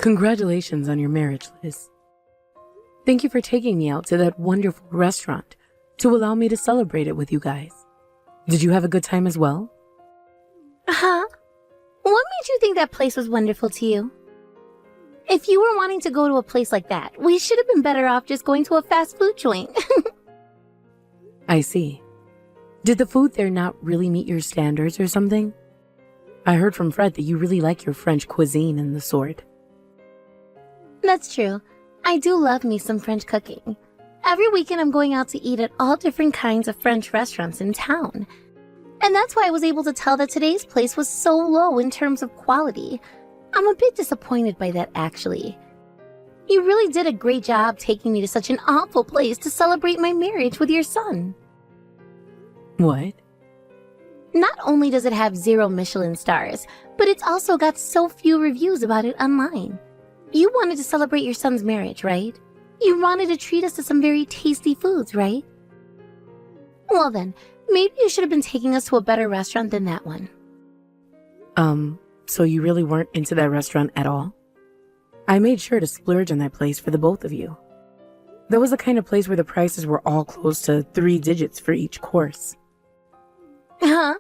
Congratulations on your marriage, Liz. Thank you for taking me out to that wonderful restaurant to allow me to celebrate it with you guys. Did you have a good time as well? Huh? What made you think that place was wonderful to you? If you were wanting to go to a place like that, we should have been better off just going to a fast food joint. I see. Did the food there not really meet your standards or something? I heard from Fred that you really like your French cuisine and the sort. That's true. I do love me some French cooking. Every weekend I'm going out to eat at all different kinds of French restaurants in town. And that's why I was able to tell that today's place was so low in terms of quality. I'm a bit disappointed by that, actually. You really did a great job taking me to such an awful place to celebrate my marriage with your son. What? Not only does it have 0 Michelin stars, but it's also got so few reviews about it online. You wanted to celebrate your son's marriage, right? You wanted to treat us to some very tasty foods, right? Well then, maybe you should have been taking us to a better restaurant than that one. So you really weren't into that restaurant at all? I made sure to splurge on that place for the both of you. That was the kind of place where the prices were all close to 3 digits for each course. Huh?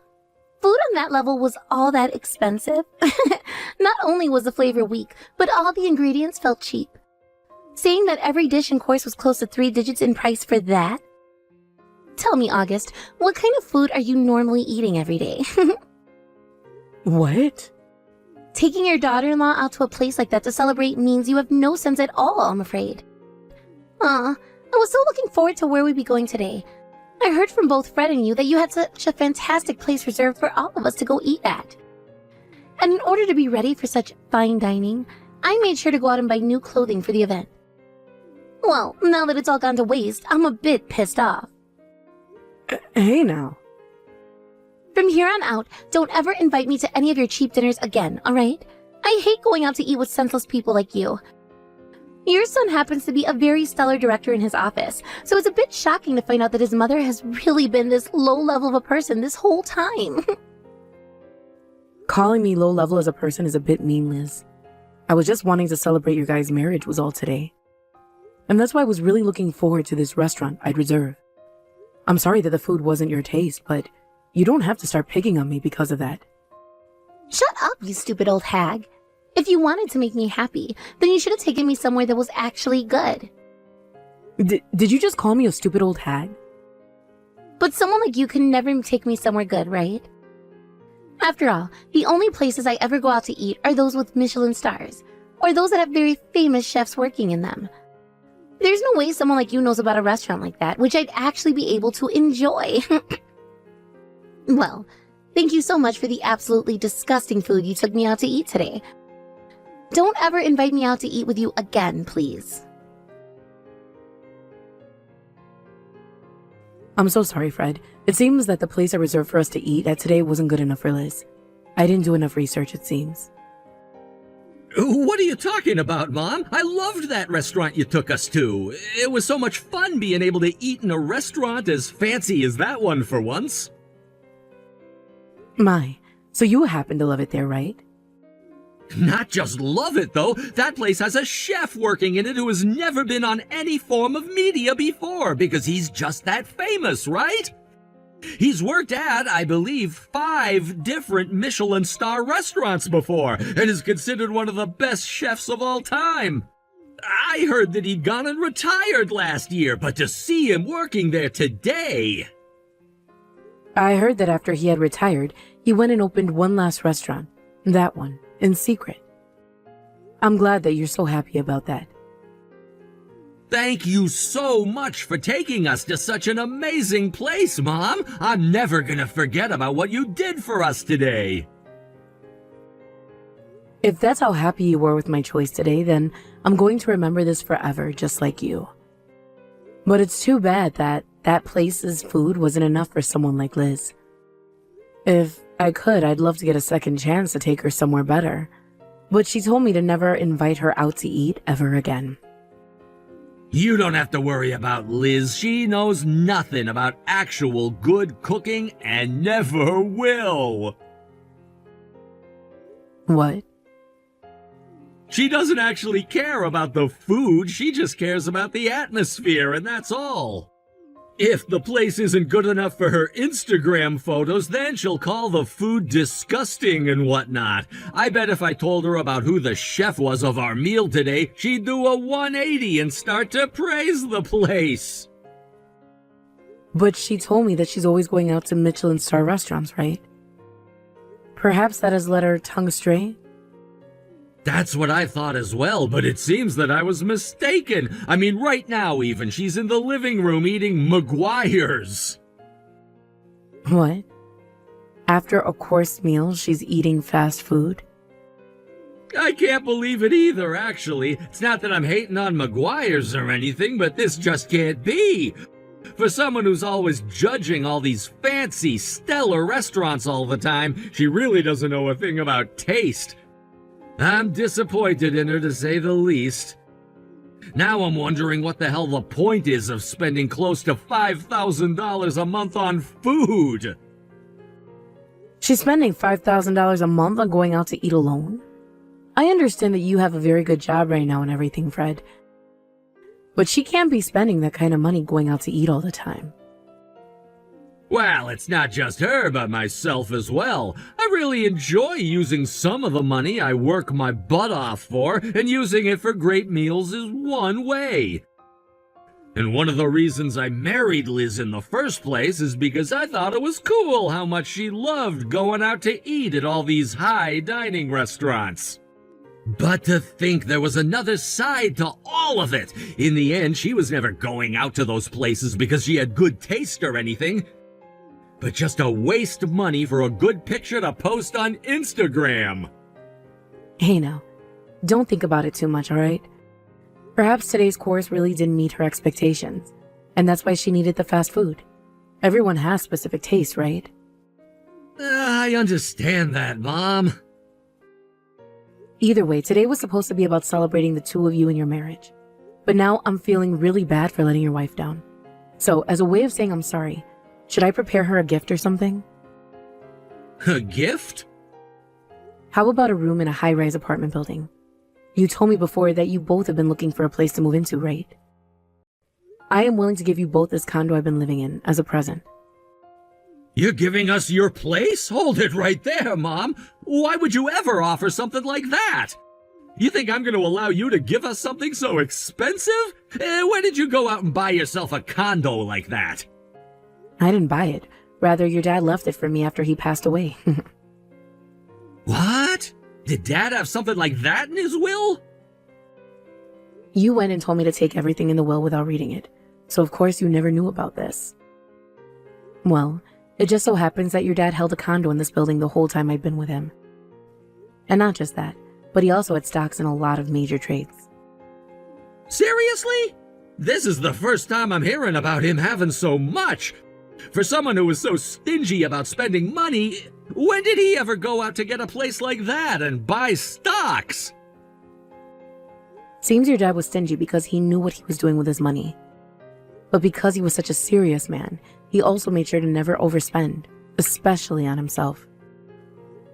Food on that level was all that expensive? Not only was the flavor weak, but all the ingredients felt cheap. Saying that every dish and course was close to 3 digits in price for that? Tell me, August, what kind of food are you normally eating every day? What? Taking your daughter-in-law out to a place like that to celebrate means you have no sense at all, I'm afraid. I was so looking forward to where we'd be going today. I heard from both Fred and you that you had such a fantastic place reserved for all of us to go eat at. And in order to be ready for such fine dining, I made sure to go out and buy new clothing for the event. Well, now that it's all gone to waste, I'm a bit pissed off. Hey now. From here on out, don't ever invite me to any of your cheap dinners again, alright? I hate going out to eat with senseless people like you. Your son happens to be a very stellar director in his office, so it's a bit shocking to find out that his mother has really been this low level of a person this whole time. Calling me low level as a person is a bit mean, Liz. I was just wanting to celebrate your guys' marriage was all today. And that's why I was really looking forward to this restaurant I'd reserve. I'm sorry that the food wasn't your taste, but you don't have to start picking on me because of that. Shut up, you stupid old hag. If you wanted to make me happy, then you should have taken me somewhere that was actually good. Did you just call me a stupid old hag? But someone like you can never take me somewhere good, right? After all, the only places I ever go out to eat are those with Michelin stars, or those that have very famous chefs working in them. There's no way someone like you knows about a restaurant like that, which I'd actually be able to enjoy. Well, thank you so much for the absolutely disgusting food you took me out to eat today. Don't ever invite me out to eat with you again, please. I'm so sorry, Fred. It seems that the place I reserved for us to eat at today wasn't good enough for Liz. I didn't do enough research, it seems. What are you talking about, Mom? I loved that restaurant you took us to. It was so much fun being able to eat in a restaurant as fancy as that one for once. My, so you happen to love it there, right? Not just love it, though. That place has a chef working in it who has never been on any form of media before, because he's just that famous, right? He's worked at, I believe, 5 different Michelin star restaurants before, and is considered one of the best chefs of all time. I heard that he'd gone and retired last year, but to see him working there today... I heard that after he had retired, he went and opened one last restaurant. That one, in secret. I'm glad that you're so happy about that. Thank you so much for taking us to such an amazing place, Mom. I'm never gonna forget about what you did for us today. If that's how happy you were with my choice today, then I'm going to remember this forever, just like you. But it's too bad that that place's food wasn't enough for someone like Liz. If I could, I'd love to get a second chance to take her somewhere better. But she told me to never invite her out to eat ever again. You don't have to worry about Liz. She knows nothing about actual good cooking and never will. What? She doesn't actually care about the food, she just cares about the atmosphere, and that's all. If the place isn't good enough for her Instagram photos, then she'll call the food disgusting and whatnot. I bet if I told her about who the chef was of our meal today, she'd do a 180 and start to praise the place. But she told me that she's always going out to Michelin star restaurants, right? Perhaps that has led her tongue astray? That's what I thought as well, but it seems that I was mistaken. I mean, right now even, she's in the living room eating McGuire's. What? After a course meal, she's eating fast food? I can't believe it either, actually. It's not that I'm hating on McGuire's or anything, but this just can't be. For someone who's always judging all these fancy, stellar restaurants all the time, she really doesn't know a thing about taste. I'm disappointed in her, to say the least. Now I'm wondering what the hell the point is of spending close to $5,000 a month on food. She's spending $5,000 a month on going out to eat alone? I understand that you have a very good job right now and everything, Fred. But she can't be spending that kind of money going out to eat all the time. Well, it's not just her, but myself as well. I really enjoy using some of the money I work my butt off for, and using it for great meals is one way. And one of the reasons I married Liz in the first place is because I thought it was cool how much she loved going out to eat at all these high dining restaurants. But to think there was another side to all of it. In the end, she was never going out to those places because she had good taste or anything, but just to waste money for a good picture to post on Instagram. Hey now, don't think about it too much, alright? Perhaps today's course really didn't meet her expectations, and that's why she needed the fast food. Everyone has specific tastes, right? I understand that, Mom. Either way, today was supposed to be about celebrating the two of you and your marriage. But now I'm feeling really bad for letting your wife down. So, as a way of saying I'm sorry, should I prepare her a gift or something? A gift? How about a room in a high-rise apartment building? You told me before that you both have been looking for a place to move into, right? I am willing to give you both this condo I've been living in as a present. You're giving us your place? Hold it right there, Mom. Why would you ever offer something like that? You think I'm going to allow you to give us something so expensive? Where did you go out and buy yourself a condo like that? I didn't buy it. Rather, your dad left it for me after he passed away. What? Did Dad have something like that in his will? You went and told me to take everything in the will without reading it, so of course you never knew about this. Well, it just so happens that your dad held a condo in this building the whole time I'd been with him. And not just that, but he also had stocks in a lot of major trades. Seriously? This is the first time I'm hearing about him having so much. For someone who was so stingy about spending money, when did he ever go out to get a place like that and buy stocks? Seems your dad was stingy because he knew what he was doing with his money. But because he was such a serious man, he also made sure to never overspend, especially on himself.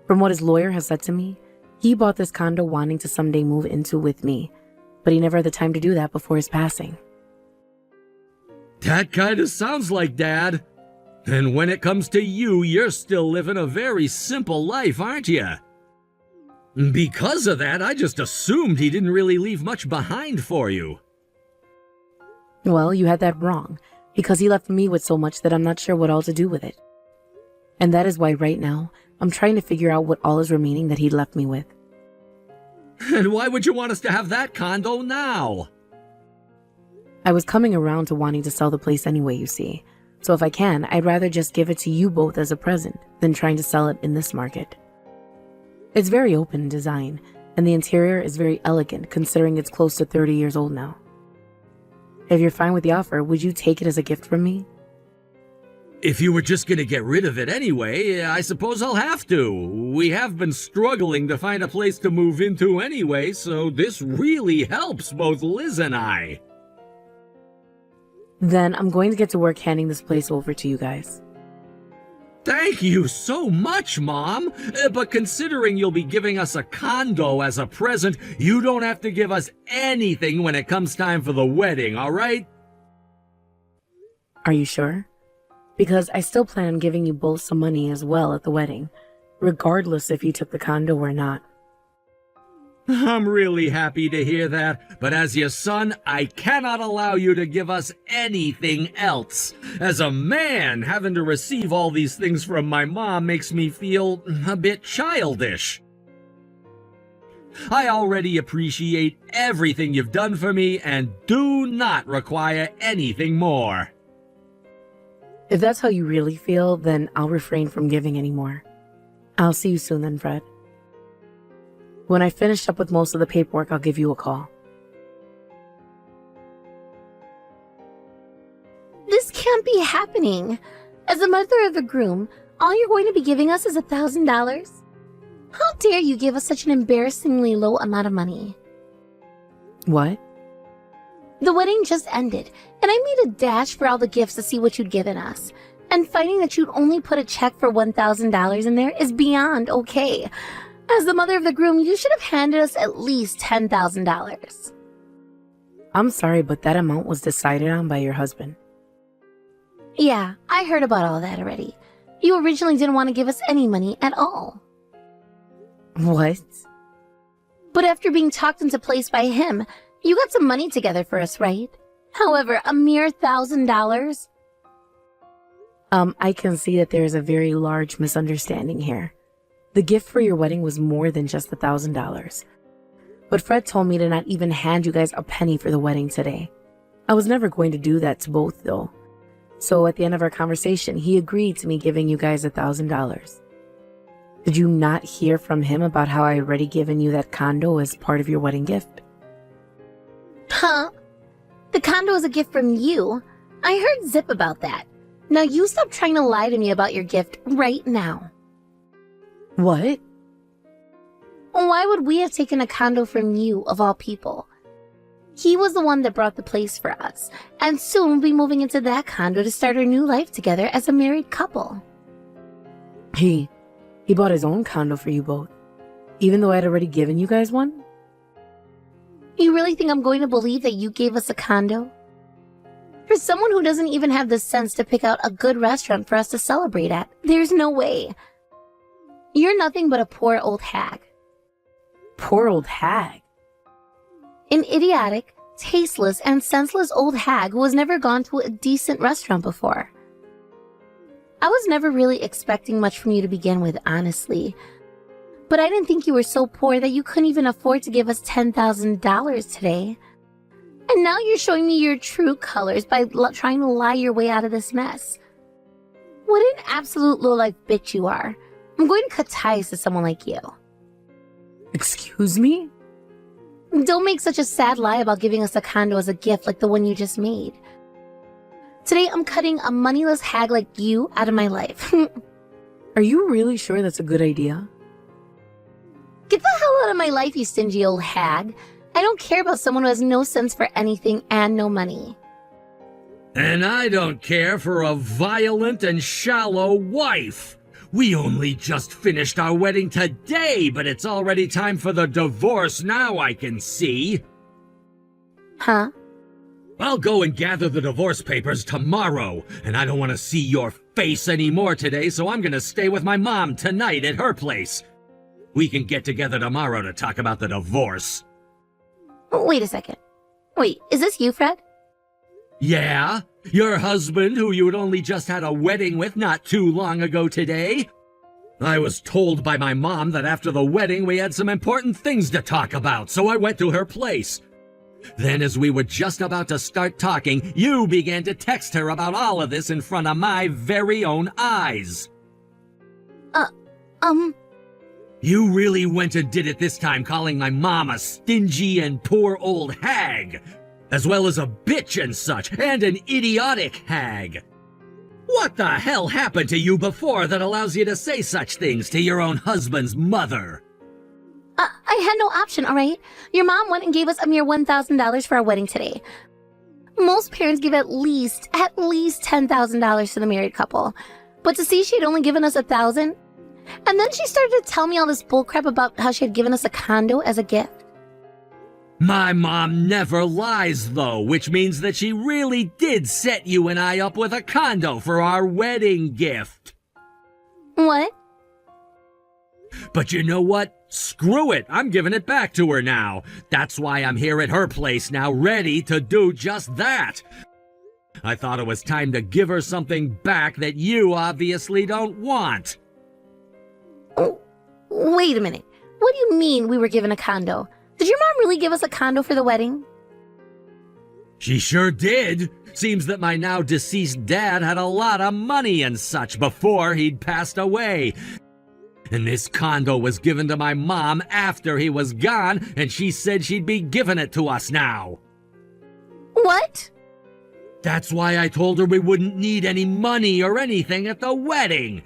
From what his lawyer has said to me, he bought this condo wanting to someday move into with me, but he never had the time to do that before his passing. That kind of sounds like Dad. And when it comes to you, you're still living a very simple life, aren't you? Because of that, I just assumed he didn't really leave much behind for you. Well, you had that wrong, because he left me with so much that I'm not sure what all to do with it. And that is why right now, I'm trying to figure out what all is remaining that he left me with. And why would you want us to have that condo now? I was coming around to wanting to sell the place anyway, you see. So if I can, I'd rather just give it to you both as a present than trying to sell it in this market. It's very open in design, and the interior is very elegant considering it's close to 30 years old now. If you're fine with the offer, would you take it as a gift from me? If you were just going to get rid of it anyway, I suppose I'll have to. We have been struggling to find a place to move into anyway, so this really helps both Liz and I. Then I'm going to get to work handing this place over to you guys. Thank you so much, Mom. But considering you'll be giving us a condo as a present, you don't have to give us anything when it comes time for the wedding, all right? Are you sure? Because I still plan on giving you both some money as well at the wedding, regardless if you took the condo or not. I'm really happy to hear that, but as your son, I cannot allow you to give us anything else. As a man, having to receive all these things from my mom makes me feel a bit childish. I already appreciate everything you've done for me and do not require anything more. If that's how you really feel, then I'll refrain from giving any more. I'll see you soon then, Fred. When I finish up with most of the paperwork, I'll give you a call. This can't be happening. As the mother of the groom, all you're going to be giving us is $1,000? How dare you give us such an embarrassingly low amount of money? What? The wedding just ended, and I made a dash for all the gifts to see what you'd given us. And finding that you'd only put a check for $1,000 in there is beyond okay. As the mother of the groom, you should have handed us at least $10,000. I'm sorry, but that amount was decided on by your husband. Yeah, I heard about all that already. You originally didn't want to give us any money at all. What? But after being talked into place by him, you got some money together for us, right? However, a mere $1,000? I can see that there is a very large misunderstanding here. The gift for your wedding was more than just $1,000. But Fred told me to not even hand you guys a penny for the wedding today. I was never going to do that to both, though. So at the end of our conversation, he agreed to me giving you guys $1,000. Did you not hear from him about how I already given you that condo as part of your wedding gift? Huh? The condo is a gift from you. I heard zip about that. Now you stop trying to lie to me about your gift right now. What? Why would we have taken a condo from you, of all people? He was the one that brought the place for us, and soon we'll be moving into that condo to start our new life together as a married couple. He bought his own condo for you both, even though I'd already given you guys one? You really think I'm going to believe that you gave us a condo? For someone who doesn't even have the sense to pick out a good restaurant for us to celebrate at, there's no way. You're nothing but a poor old hag. Poor old hag? An idiotic, tasteless, and senseless old hag who has never gone to a decent restaurant before. I was never really expecting much from you to begin with, honestly. But I didn't think you were so poor that you couldn't even afford to give us $10,000 today. And now you're showing me your true colors by trying to lie your way out of this mess. What an absolute low-life bitch you are. I'm going to cut ties to someone like you. Excuse me? Don't make such a sad lie about giving us a condo as a gift like the one you just made. Today I'm cutting a moneyless hag like you out of my life. Are you really sure that's a good idea? Get the hell out of my life, you stingy old hag. I don't care about someone who has no sense for anything and no money. And I don't care for a violent and shallow wife. We only just finished our wedding today, but it's already time for the divorce now, I can see. Huh? I'll go and gather the divorce papers tomorrow, and I don't want to see your face anymore today, so I'm gonna stay with my mom tonight at her place. We can get together tomorrow to talk about the divorce. Wait a second. Wait, is this you, Fred? Yeah? Your husband, who you had only just had a wedding with not too long ago today? I was told by my mom that after the wedding we had some important things to talk about, so I went to her place. Then as we were just about to start talking, you began to text her about all of this in front of my very own eyes. You really went and did it this time, calling my mom a stingy and poor old hag, as well as a bitch and such, and an idiotic hag. What the hell happened to you before that allows you to say such things to your own husband's mother? I had no option, alright? Your mom went and gave us a mere $1,000 for our wedding today. Most parents give at least $10,000 to the married couple. But to see she had only given us 1,000, and then she started to tell me all this bullcrap about how she had given us a condo as a gift. My mom never lies, though, which means that she really did set you and I up with a condo for our wedding gift. What? But you know what? Screw it, I'm giving it back to her now. That's why I'm here at her place now, ready to do just that. I thought it was time to give her something back that you obviously don't want. Oh, wait a minute. What do you mean we were given a condo? Did your mom really give us a condo for the wedding? She sure did. Seems that my now deceased dad had a lot of money and such before he'd passed away. And this condo was given to my mom after he was gone, and she said she'd be giving it to us now. What? That's why I told her we wouldn't need any money or anything at the wedding.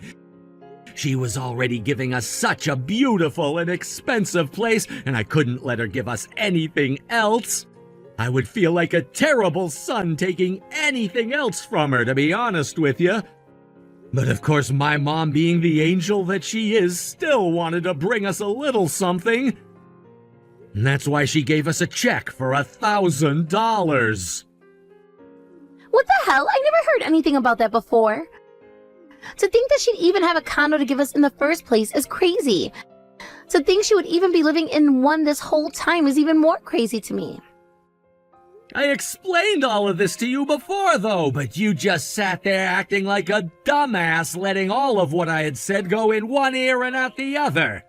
She was already giving us such a beautiful and expensive place, and I couldn't let her give us anything else. I would feel like a terrible son taking anything else from her, to be honest with you. But of course, my mom, being the angel that she is, still wanted to bring us a little something. And that's why she gave us a check for $1,000. What the hell? I never heard anything about that before. To think that she'd even have a condo to give us in the first place is crazy. To think she would even be living in one this whole time is even more crazy to me. I explained all of this to you before, though, but you just sat there acting like a dumbass, letting all of what I had said go in one ear and out the other.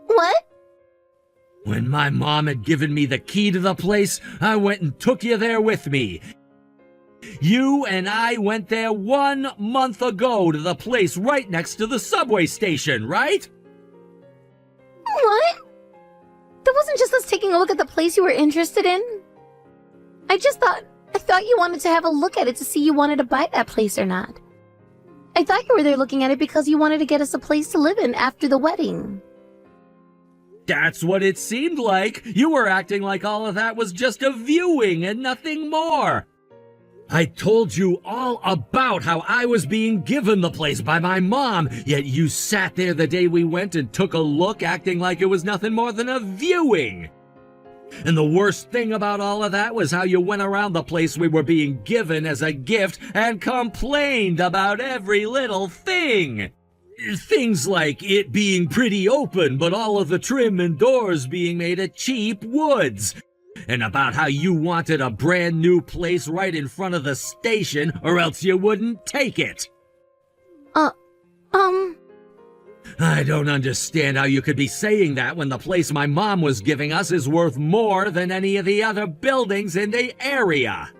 What? When my mom had given me the key to the place, I went and took you there with me. You and I went there 1 month ago to the place right next to the subway station, right? What? That wasn't just us taking a look at the place you were interested in? I thought you wanted to have a look at it to see you wanted to buy that place or not. I thought you were there looking at it because you wanted to get us a place to live in after the wedding. That's what it seemed like. You were acting like all of that was just a viewing and nothing more. I told you all about how I was being given the place by my mom, yet you sat there the day we went and took a look acting like it was nothing more than a viewing. And the worst thing about all of that was how you went around the place we were being given as a gift and complained about every little thing. Things like it being pretty open, but all of the trim and doors being made of cheap woods. And about how you wanted a brand new place right in front of the station, or else you wouldn't take it. I don't understand how you could be saying that when the place my mom was giving us is worth more than any of the other buildings in the area.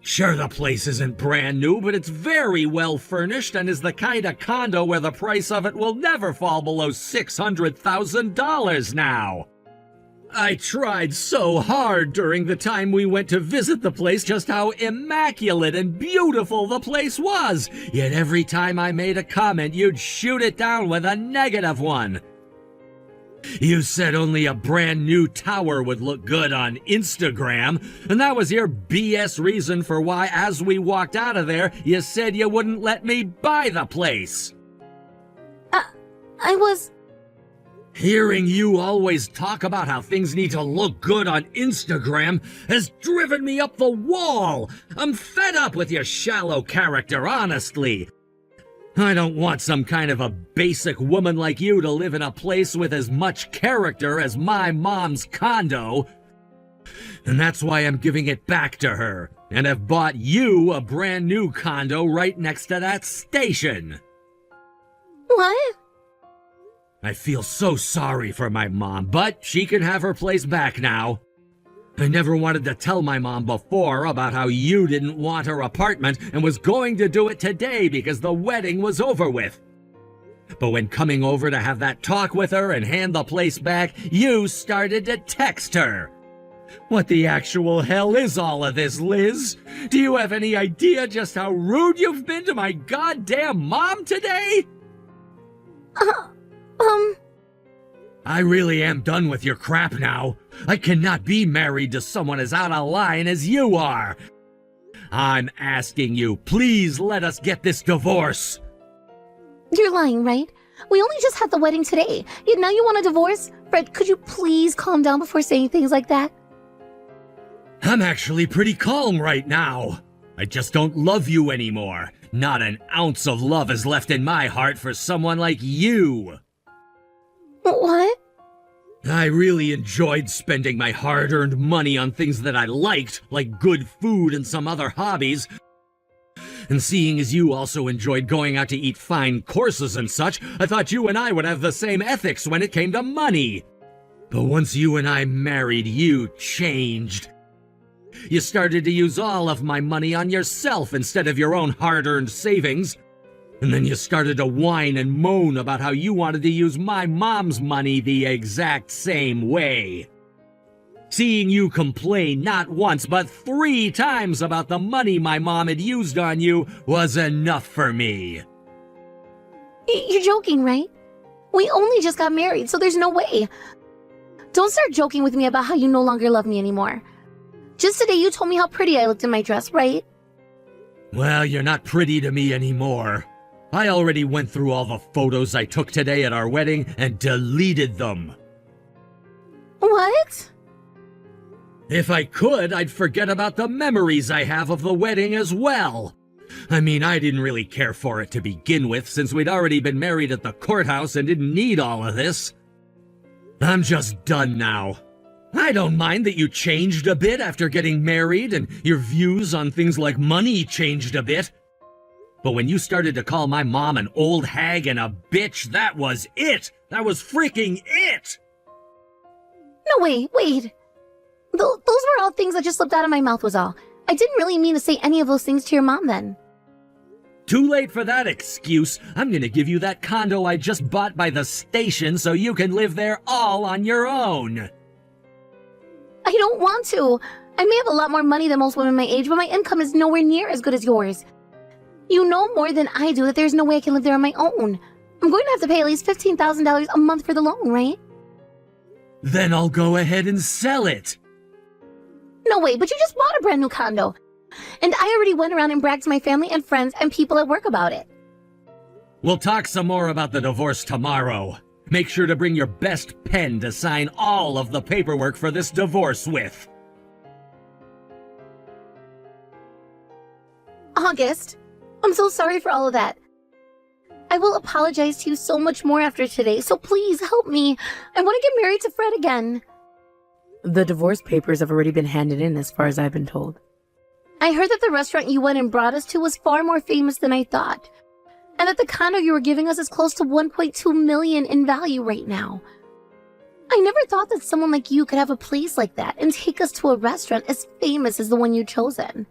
Sure, the place isn't brand new, but it's very well furnished and is the kind of condo where the price of it will never fall below $600,000 now. I tried so hard during the time we went to visit the place just how immaculate and beautiful the place was, yet every time I made a comment, you'd shoot it down with a negative one. You said only a brand new tower would look good on Instagram, and that was your BS reason for why, as we walked out of there, you said you wouldn't let me buy the place. I was... Hearing you always talk about how things need to look good on Instagram has driven me up the wall. I'm fed up with your shallow character, honestly. I don't want some kind of a basic woman like you to live in a place with as much character as my mom's condo. And that's why I'm giving it back to her, and have bought you a brand new condo right next to that station. What? I feel so sorry for my mom, but she can have her place back now. I never wanted to tell my mom before about how you didn't want her apartment and was going to do it today because the wedding was over with. But when coming over to have that talk with her and hand the place back, you started to text her. What the actual hell is all of this, Liz? Do you have any idea just how rude you've been to my goddamn mom today? I really am done with your crap now. I cannot be married to someone as out of line as you are. I'm asking you, please let us get this divorce. You're lying, right? We only just had the wedding today, yet now you want a divorce? Fred, could you please calm down before saying things like that? I'm actually pretty calm right now. I just don't love you anymore. Not an ounce of love is left in my heart for someone like you. What? I really enjoyed spending my hard-earned money on things that I liked, like good food and some other hobbies. And seeing as you also enjoyed going out to eat fine courses and such, I thought you and I would have the same ethics when it came to money. But once you and I married, you changed. You started to use all of my money on yourself instead of your own hard-earned savings. And then you started to whine and moan about how you wanted to use my mom's money the exact same way. Seeing you complain not once but 3 times about the money my mom had used on you was enough for me. You're joking, right? We only just got married, so there's no way. Don't start joking with me about how you no longer love me anymore. Just today you told me how pretty I looked in my dress, right? Well, you're not pretty to me anymore. I already went through all the photos I took today at our wedding and deleted them. What? If I could, I'd forget about the memories I have of the wedding as well. I mean, I didn't really care for it to begin with, since we'd already been married at the courthouse and didn't need all of this. I'm just done now. I don't mind that you changed a bit after getting married, and your views on things like money changed a bit. But when you started to call my mom an old hag and a bitch, that was it! That was freaking it! No, wait. Those were all things that just slipped out of my mouth was all. I didn't really mean to say any of those things to your mom then. Too late for that excuse. I'm gonna give you that condo I just bought by the station so you can live there all on your own. I don't want to. I may have a lot more money than most women my age, but my income is nowhere near as good as yours. You know more than I do that there's no way I can live there on my own. I'm going to have to pay at least $15,000 a month for the loan, right? Then I'll go ahead and sell it. No way, but you just bought a brand new condo. And I already went around and bragged to my family and friends and people at work about it. We'll talk some more about the divorce tomorrow. Make sure to bring your best pen to sign all of the paperwork for this divorce with. August, I'm so sorry for all of that. I will apologize to you so much more after today, so please help me. I want to get married to Fred again. The divorce papers have already been handed in as far as I've been told. I heard that the restaurant you went and brought us to was far more famous than I thought. And that the condo you were giving us is close to $1.2 million in value right now. I never thought that someone like you could have a place like that and take us to a restaurant as famous as the one you've chosen.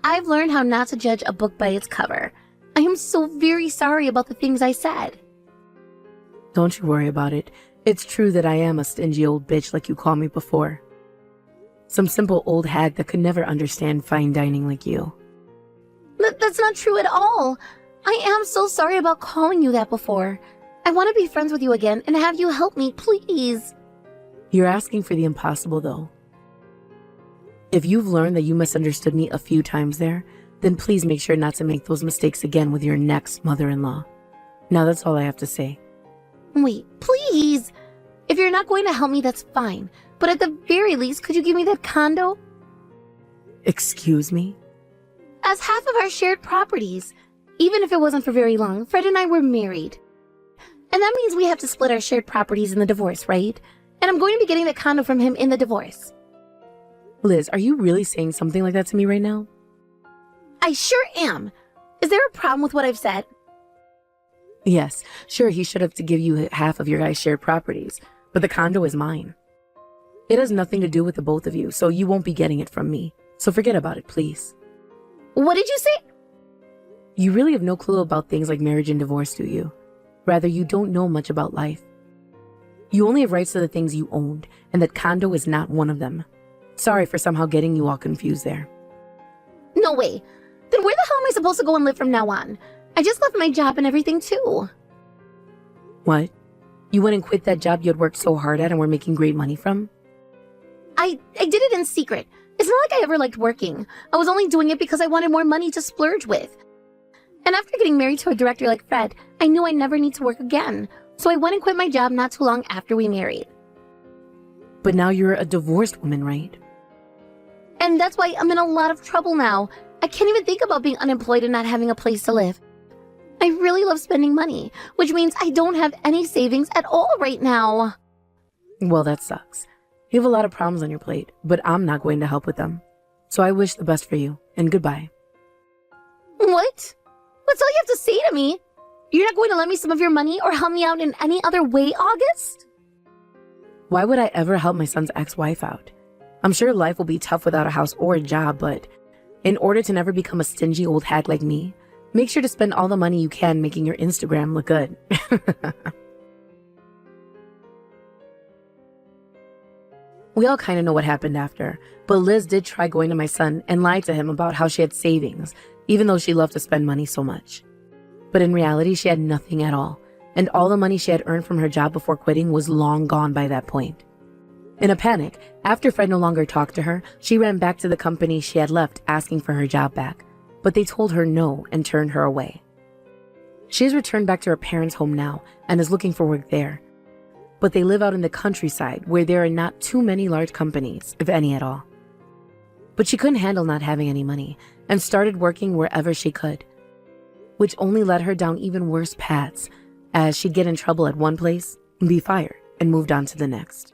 I've learned how not to judge a book by its cover. I am so very sorry about the things I said. Don't you worry about it. It's true that I am a stingy old bitch like you called me before. Some simple old hag that could never understand fine dining like you. That's not true at all. I am so sorry about calling you that before. I want to be friends with you again and have you help me, please. You're asking for the impossible, though. If you've learned that you misunderstood me a few times there, then please make sure not to make those mistakes again with your next mother-in-law. Now that's all I have to say. Wait, please. If you're not going to help me, that's fine. But at the very least, could you give me that condo? Excuse me? As half of our shared properties. Even if it wasn't for very long, Fred and I were married. And that means we have to split our shared properties in the divorce, right? And I'm going to be getting the condo from him in the divorce. Liz, are you really saying something like that to me right now? I sure am. Is there a problem with what I've said? Yes, sure, he should have to give you half of your guys' shared properties, but the condo is mine. It has nothing to do with the both of you, so you won't be getting it from me. So forget about it, please. What did you say? You really have no clue about things like marriage and divorce, do you? Rather, you don't know much about life. You only have rights to the things you owned, and that condo is not one of them. Sorry for somehow getting you all confused there. No way. Then where the hell am I supposed to go and live from now on? I just left my job and everything too. What? You went and quit that job you had worked so hard at and were making great money from? I did it in secret. It's not like I ever liked working. I was only doing it because I wanted more money to splurge with. And after getting married to a director like Fred, I knew I'd never need to work again. So I went and quit my job not too long after we married. But now you're a divorced woman, right? And that's why I'm in a lot of trouble now. I can't even think about being unemployed and not having a place to live. I really love spending money, which means I don't have any savings at all right now. Well, that sucks. You have a lot of problems on your plate, but I'm not going to help with them. So I wish the best for you, and goodbye. What? That's all you have to say to me? You're not going to lend me some of your money or help me out in any other way, August? Why would I ever help my son's ex-wife out? I'm sure life will be tough without a house or a job, but in order to never become a stingy old hag like me, make sure to spend all the money you can making your Instagram look good. We all kind of know what happened after, but Liz did try going to my son and lied to him about how she had savings, even though she loved to spend money so much. But in reality, she had nothing at all, and all the money she had earned from her job before quitting was long gone by that point. In a panic, after Fred no longer talked to her, she ran back to the company she had left asking for her job back, but they told her no and turned her away. She has returned back to her parents' home now and is looking for work there. But they live out in the countryside where there are not too many large companies, if any at all. But she couldn't handle not having any money and started working wherever she could, which only led her down even worse paths, as she'd get in trouble at one place, be fired, and moved on to the next.